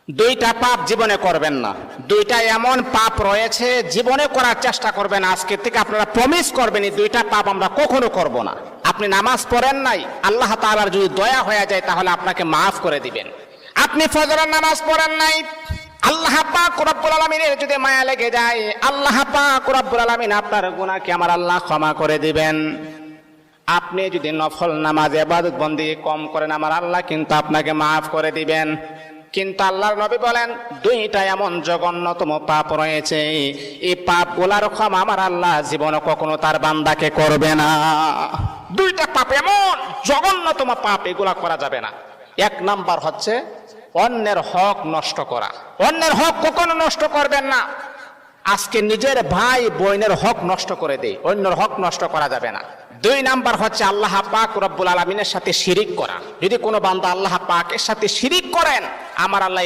দুইটা পাপ জীবনে করবেন না। দুইটা এমন পাপ রয়েছে জীবনে করার চেষ্টা করবেন, আজকে থেকে আপনারা প্রমিস করবেন এই দুইটা পাপ আমরা কখনো করব না। আপনি নামাজ পড়েন নাই, আল্লাহ তাআলার যদি দয়া হয়ে যায় তাহলে আপনাকে মাফ করে দিবেন। আপনি ফজরের নামাজ পড়েন নাই, আল্লাহ পাক রব্বুল আলামিনের যদি মায়া লেগে যায়, আল্লাহ পাক রব্বুল আলামিন আপনার গুনাহকে আমার আল্লাহ ক্ষমা করে দিবেন। আপনি যদি নফল নামাজ ইবাদত বন্দেগী কম করেন, আমার আল্লাহ কিন্তু আপনাকে মাফ করে দিবেন। কিন্তু আল্লাহর নবী বলেন দুইটা এমন জঘন্যতম পাপ রয়েছে, এই পাপগুলার ক্ষমা আমার আল্লাহ জীবনে কখনো তার বান্দাকে করবে না। দুইটা পাপ এমন জঘন্যতম পাপ, এগুলা করা যাবে না। এক নাম্বার হচ্ছে অন্যের হক নষ্ট করা। অন্যের হক কখনো নষ্ট করবেন না। আজকে নিজের ভাই বোনের হক নষ্ট করে দেয়, অন্যের হক নষ্ট করা যাবে না। দুই নাম্বার হচ্ছে আল্লাহ পাক রব্বুল আলামিনের সাথে শিরিক করা। যদি কোনো বান্দা আল্লাহ পাকের সাথে শিরিক করেন, আমার আল্লাহ